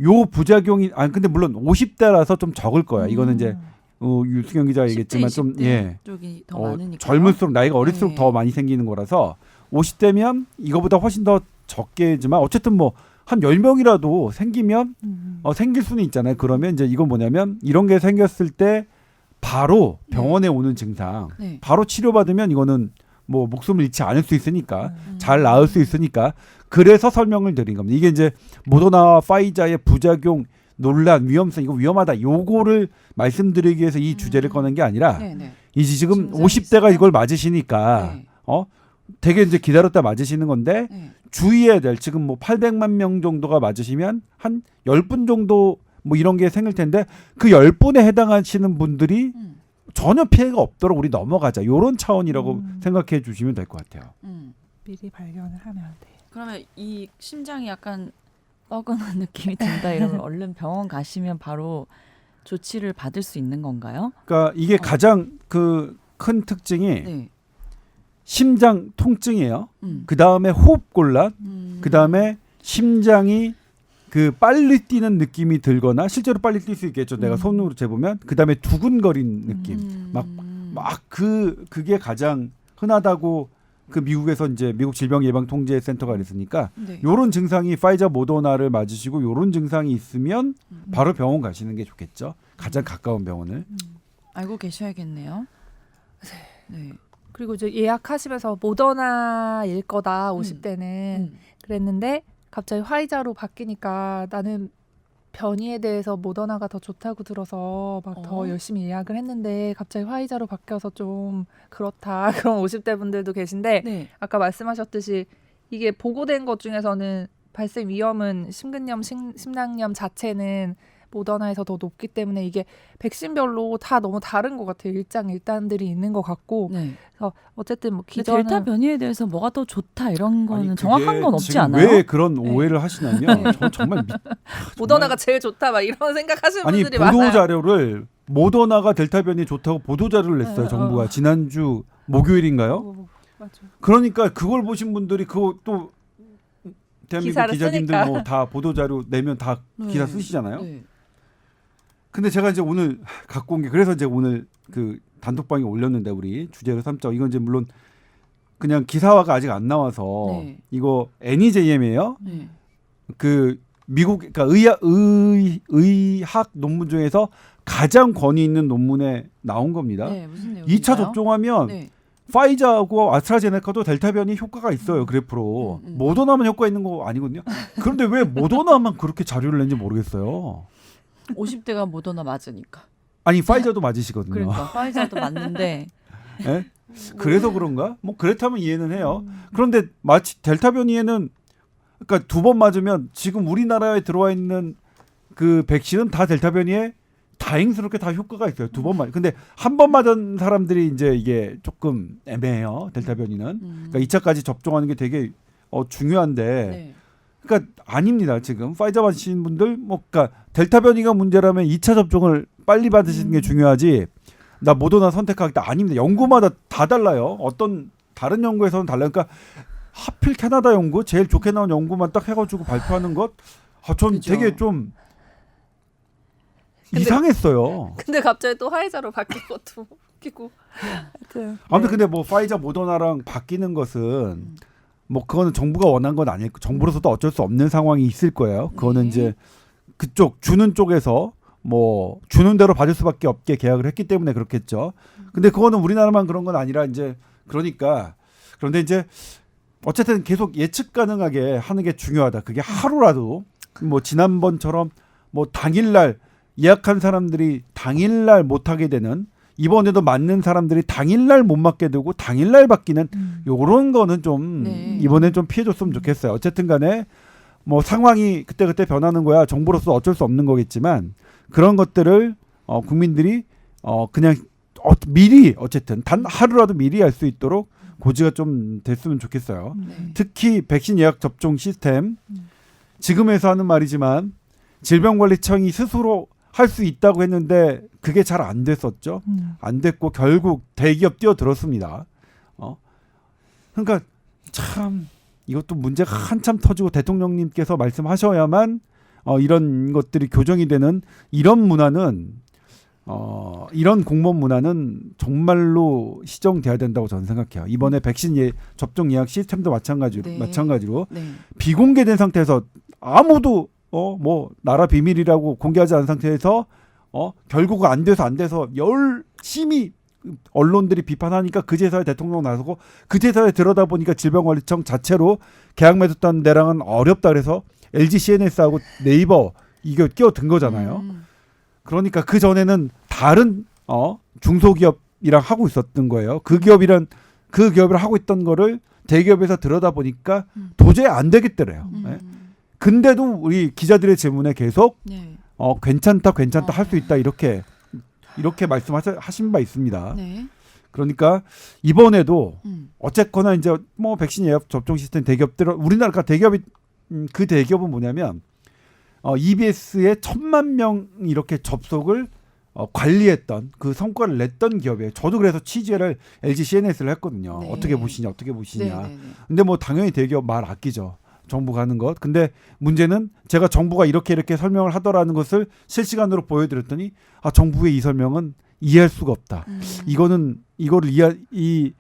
요 부작용이 근데 물론 50대라서 좀 적을 거야. 이거는 이제 유승현 기자 얘기했지만 10대, 좀 20대 쪽이 더 많으니까 젊을수록 나이가 어릴수록 네. 더 많이 생기는 거라서 50대면 이거보다 훨씬 더 적게지만 어쨌든 뭐 한 10명이라도 생기면 생길 수는 있잖아요. 그러면 이제 이건 뭐냐면 이런 게 생겼을 때 바로 병원에 오는 증상 네. 바로 치료받으면 이거는 뭐 목숨을 잃지 않을 수 있으니까 잘 나을 수 있으니까 그래서 설명을 드린 겁니다. 이게 이제 모더나와 파이자의 부작용 논란 위험성 이거 위험하다 요거를 말씀드리기 위해서 이 주제를 꺼낸 게 아니라 네, 네. 이제 지금 증상이 50대가 있어요? 이걸 맞으시니까 네. 되게 이제 기다렸다 맞으시는 건데 네. 주의해야 될 지금 뭐 800만 명 정도가 맞으시면 한 10분 정도 뭐 이런 게 생길 텐데 그 10분에 해당하시는 분들이 전혀 피해가 없도록 우리 넘어가자. 요런 차원이라고 생각해 주시면 될 것 같아요. 미리 발견을 하면 돼. 그러면 이 심장이 약간 뻐근한 느낌이 든다 이러면 얼른 병원 가시면 바로 조치를 받을 수 있는 건가요? 그러니까 이게 가장 그 큰 특징이 네. 심장 통증이에요. 음. 그 다음에 호흡 곤란, 그 다음에 심장이 그 빨리 뛰는 느낌이 들거나 실제로 빨리 뛸 수 있겠죠. 내가 손으로 재보면 그 다음에 두근거리는 느낌, 막 그게 가장 흔하다고 그 미국에서 이제 미국 질병예방통제센터가 그랬으니까 네. 요런 증상이 파이자 모더나를 맞으시고 요런 증상이 있으면 바로 병원 가시는 게 좋겠죠. 가장 가까운 병원을. 알고 계셔야겠네요. 네. 그리고 이제 예약하시면서 모더나일 거다 50대는 그랬는데 갑자기 화이자로 바뀌니까 나는 변이에 대해서 모더나가 더 좋다고 들어서 막 더 열심히 예약을 했는데 갑자기 화이자로 바뀌어서 좀 그렇다 그런 50대 분들도 계신데 네. 아까 말씀하셨듯이 이게 보고된 것 중에서는 발생 위험은 심근염, 심낭염 자체는 모더나에서 더 높기 때문에 이게 백신별로 다 너무 다른 것 같아요. 일장일단들이 있는 것 같고 네. 그래서 어쨌든 뭐 근데 기존은 델타 변이에 대해서 뭐가 더 좋다 이런 거는 아니, 정확한 건 없지 지금 않아요? 왜 그런 네. 오해를 하시냐면 저 정말 모더나가 제일 좋다 막 이런 생각하시는 아니 분들이 보도 많아요. 자료를 모더나가 델타 변이 좋다고 보도 자료를 냈어요. 네, 정부가 지난주 목요일인가요? 맞아. 그러니까 그걸 보신 분들이 그거 또 대한민국 기사를 기자님들 쓰니까. 뭐 다 보도 자료 내면 다 네. 기사 쓰시잖아요. 네. 근데 제가 이제 오늘 갖고 온 게 그래서 이제 오늘 그 단톡방에 올렸는데 우리 주제로 삼자. 이건 이제 물론 그냥 기사화가 아직 안 나와서 네. 이거 NEJM이에요. 네. 그 미국 그러니까 의학 논문 중에서 가장 권위 있는 논문에 나온 겁니다. 네, 무슨 내용인가요? 2차 접종하면 네. 파이자하고 아스트라제네카도 델타 변이 효과가 있어요. 그래프로. 모더나만 효과 있는 거 아니거든요. 그런데 왜 모더나만 그렇게 자료를 낸지 모르겠어요. 50대가 모더나 맞으니까. 아니 파이자도 맞으시거든요. 그러니까 파이자도 맞는데 예? 그래서 그런가? 뭐 그렇다면 이해는 해요. 그런데 마치 델타 변이에는 그러니까 2번 맞으면 지금 우리나라에 들어와 있는 그 백신은 다 델타 변이에 다행스럽게 다 효과가 있어요. 2번 맞. 근데 한 번 맞은 사람들이 이제 이게 조금 애매해요. 델타 변이는. 그러니까 2차까지 접종하는 게 되게 중요한데. 네. 그러니까 아닙니다. 지금 파이자 맞으신 분들 뭐 그러니까 델타 변이가 문제라면 2차 접종을 빨리 받으시는 게 중요하지. 나 모더나 선택하겠다. 아닙니다. 연구마다 다 달라요. 어떤 다른 연구에서는 달라요. 그러니까 하필 캐나다 연구 제일 좋게 나온 연구만 딱 해가지고 발표하는 것, 전 그죠. 되게 좀 근데- 이상했어요. 근데 갑자기 또 화이자로 바뀐 것도 웃기고. 하여튼 아무튼 근데 뭐 파이자 모더나랑 바뀌는 것은 뭐 그거는 정부가 원한 건 아닐 거. 정부로서도 어쩔 수 없는 상황이 있을 거예요. 그거는 네. 이제 그쪽 주는 쪽에서 뭐 주는 대로 받을 수밖에 없게 계약을 했기 때문에 그렇겠죠. 근데 그거는 우리나라만 그런 건 아니라 이제 그러니까 그런데 이제 어쨌든 계속 예측 가능하게 하는 게 중요하다. 그게 하루라도 뭐 지난번처럼 뭐 당일날 예약한 사람들이 당일날 못 하게 되는 이번에도 맞는 사람들이 당일날 못 맞게 되고 당일날 바뀌는 요런 거는 좀 네. 이번엔 좀 피해줬으면 좋겠어요. 어쨌든 간에 뭐 상황이 그때그때 변하는 거야. 정부로서 어쩔 수 없는 거겠지만 그런 것들을 국민들이 그냥 미리 어쨌든 단 하루라도 미리 알 수 있도록 고지가 좀 됐으면 좋겠어요. 네. 특히 백신 예약 접종 시스템 지금에서 하는 말이지만 질병관리청이 스스로 할 수 있다고 했는데 그게 잘 안 됐었죠. 안 됐고 결국 대기업 뛰어들었습니다. 그러니까 참 이것도 문제가 한참 터지고 대통령님께서 말씀하셔야만 이런 것들이 교정이 되는 이런 문화는 이런 공무원 문화는 정말로 시정돼야 된다고 저는 생각해요. 이번에 백신 접종 예약 시스템도 마찬가지로 네. 비공개된 상태에서 아무도 뭐 나라 비밀이라고 공개하지 않은 상태에서 결국 안 돼서 열심히 언론들이 비판하니까 그제서야 대통령 나서고 그제서야 들여다보니까 질병관리청 자체로 계약 맺었다는 데랑은 어렵다 그래서 LG CNS하고 네이버 이거 끼어든 거잖아요. 그러니까 그 전에는 다른 중소기업이랑 하고 있었던 거예요. 그 기업을 하고 있던 거를 대기업에서 들여다보니까 도저히 안 되겠더래요. 네. 근데도 우리 기자들의 질문에 계속 네. 괜찮다 할 수 있다 이렇게 말씀하신 바 있습니다. 네. 그러니까 이번에도 어쨌거나 이제 뭐 백신 예약 접종 시스템 대기업들 우리나라가 대기업이 그 대기업은 뭐냐면 EBS에 1,000만 명 이렇게 접속을 관리했던 그 성과를 냈던 기업이에요. 저도 그래서 취재를 LG CNS를 했거든요. 네. 어떻게 보시냐. 네. 근데 뭐 당연히 대기업 말 아끼죠. 정부가 하는 것. 근데 문제는 제가 정부가 이렇게 설명을 하더라는 것을 실시간으로 보여드렸더니 정부의 이 설명은 이해할 수가 없다. 이거를 이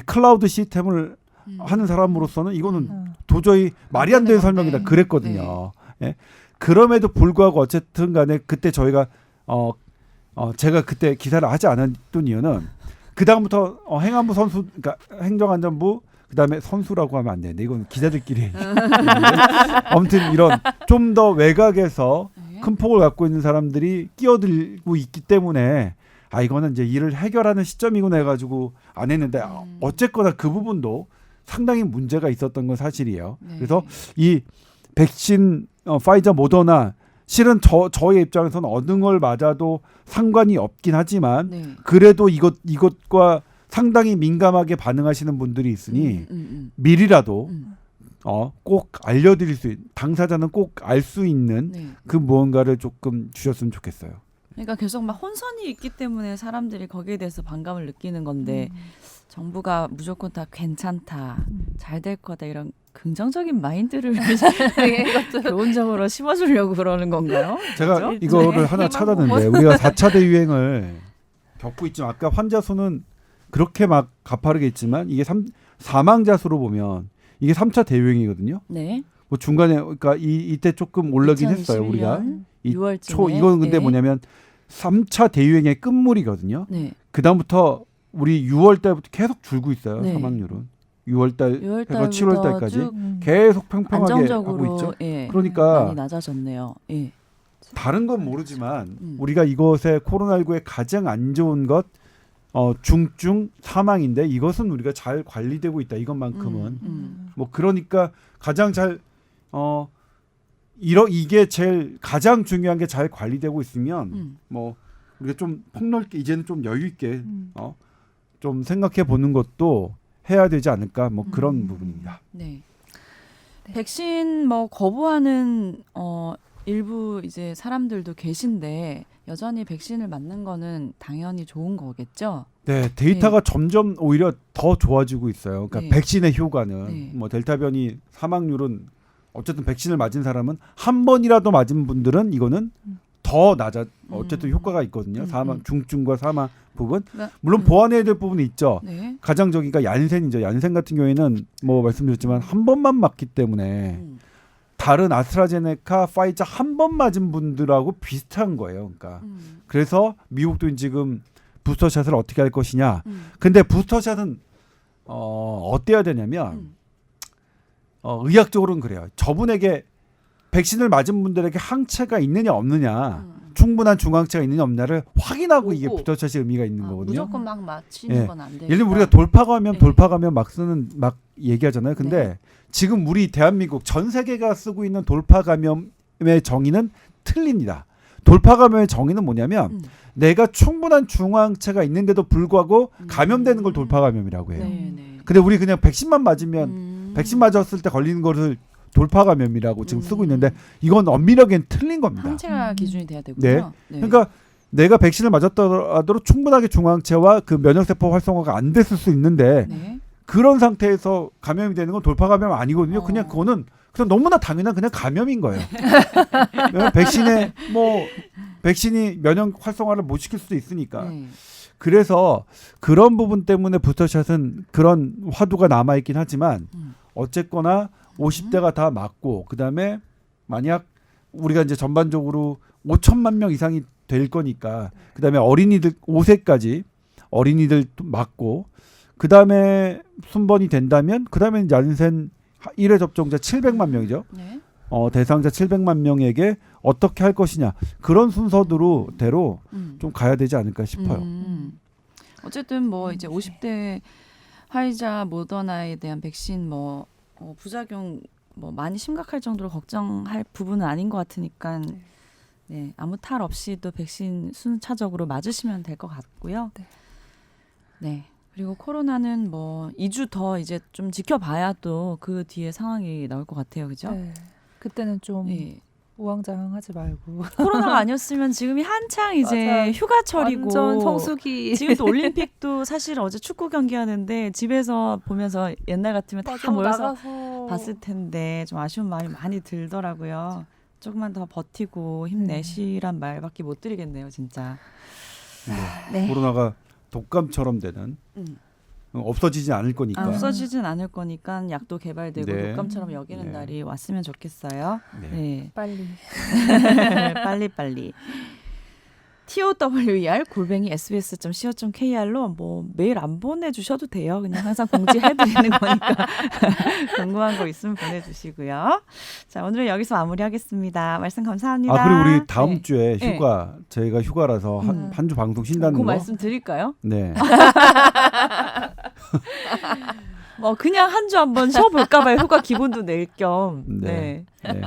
클라우드 시스템을 하는 사람으로서는 이거는 도저히 말이 안 되는 설명이다. 그랬거든요. 네. 예? 그럼에도 불구하고 어쨌든 간에 그때 저희가 제가 그때 기사를 하지 않았던 이유는 그 다음부터 행안부 선수, 그러니까 행정안전부 그다음에 선수라고 하면 안 되는데 이건 기자들끼리 아무튼 이런 좀 더 외곽에서 큰 폭을 갖고 있는 사람들이 끼어들고 있기 때문에 이거는 이제 일을 해결하는 시점이구나 해가지고 안 했는데 어쨌거나 그 부분도 상당히 문제가 있었던 건 사실이에요. 네. 그래서 이 백신 파이저 모더나 실은 저의 입장에서는 어느 걸 맞아도 상관이 없긴 하지만 네. 그래도 이것과 상당히 민감하게 반응하시는 분들이 있으니 미리라도 꼭 알려드릴 수 있는 당사자는 꼭 알 수 있는 네. 그 무언가를 조금 주셨으면 좋겠어요. 그러니까 계속 막 혼선이 있기 때문에 사람들이 거기에 대해서 반감을 느끼는 건데 정부가 무조건 다 괜찮다, 잘 될 거다 이런 긍정적인 마인드를 교훈적으로 심어주려고 그러는 건가요? 제가 그렇죠? 이거를 하나 찾았는데 우리가 4차 대유행을 겪고 있지만 아까 환자 수는 그렇게 막 가파르게 있지만 이게 사망자 수로 보면 이게 3차 대유행이거든요. 네. 뭐 중간에 그러니까 이때 조금 올라긴 했어요. 우리가 6월쯤에. 이건 근데 네. 뭐냐면 3차 대유행의 끝물이거든요. 네. 그다음부터 우리 6월 달부터 계속 줄고 있어요. 네. 사망률은. 6월 달 6월 해서 달부터 7월 달까지 쭉 계속 평평하게 안정적으로 하고 있죠. 예, 그러니까 많이 낮아졌네요. 예. 다른 건 모르지만 우리가 이것의 코로나19의 가장 안 좋은 것 중증 사망인데 이것은 우리가 잘 관리되고 있다. 이것만큼은 뭐 그러니까 가장 잘 이게 제일 가장 중요한 게 잘 관리되고 있으면 뭐 우리가 좀 폭넓게 이제는 좀 여유 있게 좀 생각해 보는 것도 해야 되지 않을까 뭐 그런 부분입니다. 네. 백신 뭐 거부하는 일부 이제 사람들도 계신데 여전히 백신을 맞는 거는 당연히 좋은 거겠죠. 네, 데이터가 점점 오히려 더 좋아지고 있어요. 그러니까 네. 백신의 효과는 네. 뭐 델타 변이 사망률은 어쨌든 백신을 맞은 사람은 한 번이라도 맞은 분들은 이거는 더 낮아 어쨌든 효과가 있거든요. 사망 중증과 사망 부분 물론 보완해야 될 부분이 있죠. 네. 가장적이가 얀센이죠. 얀센 같은 경우에는 뭐 말씀드렸지만 한 번만 맞기 때문에 다른 아스트라제네카, 파이자 한 번 맞은 분들하고 비슷한 거예요. 그러니까 그래서 미국도 지금 부스터샷을 어떻게 할 것이냐. 근데 부스터샷은 어때야 되냐면 의학적으로는 그래요. 저분에게 백신을 맞은 분들에게 항체가 있느냐 없느냐 충분한 중항체가 있느냐 없느냐를 확인하고 이게 부스터샷의 의미가 있는 거거든요. 무조건 막 맞히는 예. 건 안 되니까. 예를 들면 우리가 돌파감염 네. 돌파감염 막 쓰는 막 얘기하잖아요. 근데 네. 지금 우리 대한민국 전 세계가 쓰고 있는 돌파감염의 정의는 틀립니다. 돌파감염의 정의는 뭐냐면 내가 충분한 중항체가 있는데도 불구하고 감염되는 걸 돌파감염이라고 해요. 네, 네. 근데 우리 그냥 백신만 맞으면 백신 맞았을 때 걸리는 것을 돌파감염이라고 지금 쓰고 있는데 이건 엄밀하게는 틀린 겁니다. 항체가 기준이 돼야 되군요. 네. 그러니까 내가 백신을 맞았더라도 충분하게 중항체와 그 면역세포 활성화가 안 됐을 수 있는데 네. 그런 상태에서 감염이 되는 건 돌파감염 아니거든요. 그냥 그거는 그럼 너무나 당연한 그냥 감염인 거예요. 백신이 면역 활성화를 못 시킬 수도 있으니까. 네. 그래서 그런 부분 때문에 부스터샷은 그런 화두가 남아 있긴 하지만 어쨌거나 50대가 다 맞고 그다음에 만약 우리가 이제 전반적으로 5천만 명 이상이 될 거니까 그다음에 어린이들 5세까지 어린이들 맞고 그다음에 순번이 된다면 그다음에 얀센 1회 접종자 700만 명이죠. 네. 대상자 700만 명에게 어떻게 할 것이냐 그런 순서대로 좀 가야 되지 않을까 싶어요. 어쨌든 뭐 이제 50대 화이자 모더나에 대한 백신 부작용 많이 심각할 정도로 걱정할 부분은 아닌 것 같으니까 네, 아무 탈 없이 또 백신 순차적으로 맞으시면 될 것 같고요. 네. 네. 그리고 코로나는 2주 더 이제 좀 지켜봐야 또 그 뒤에 상황이 나올 것 같아요. 그죠? 네. 그때는 좀 네. 우왕좌왕하지 말고 코로나가 아니었으면 지금이 한창 이제 맞아. 휴가철이고 완전 성수기. 지금 또 올림픽도 사실 어제 축구 경기하는데 집에서 보면서 옛날 같으면 다 맞아, 모여서 나가서 봤을 텐데 좀 아쉬운 마음이 많이 들더라고요. 조금만 더 버티고 힘내시란 말밖에 못 드리겠네요, 진짜. 네. 코로나가 독감처럼 되는 없어지지 않을 거니까. 없어지진 않을 거니까 약도 개발되고 네. 독감처럼 여기는 네. 날이 왔으면 좋겠어요. 네. 네. 빨리. 빨리. tower@sbs.co.kr로 매일 안 보내주셔도 돼요. 그냥 항상 공지해드리는 거니까 궁금한 거 있으면 보내주시고요. 자, 오늘은 여기서 마무리하겠습니다. 말씀 감사합니다. 그리고 우리 다음 네. 주에 휴가 저희가 휴가라서 한 주 방송 쉰다는 그 거. 말씀 드릴까요? 네. 그냥 한 주 한번 쉬어볼까봐요. 휴가 기분도 낼 겸. 네. 네.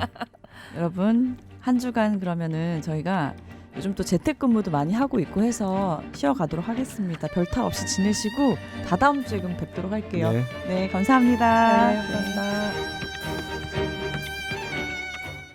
여러분 한 주간 그러면은 저희가 요즘 또 재택근무도 많이 하고 있고 해서 쉬어가도록 하겠습니다. 별탈 없이 지내시고 다다음 주에 그럼 뵙도록 할게요. 네. 네, 감사합니다. 네, 감사합니다.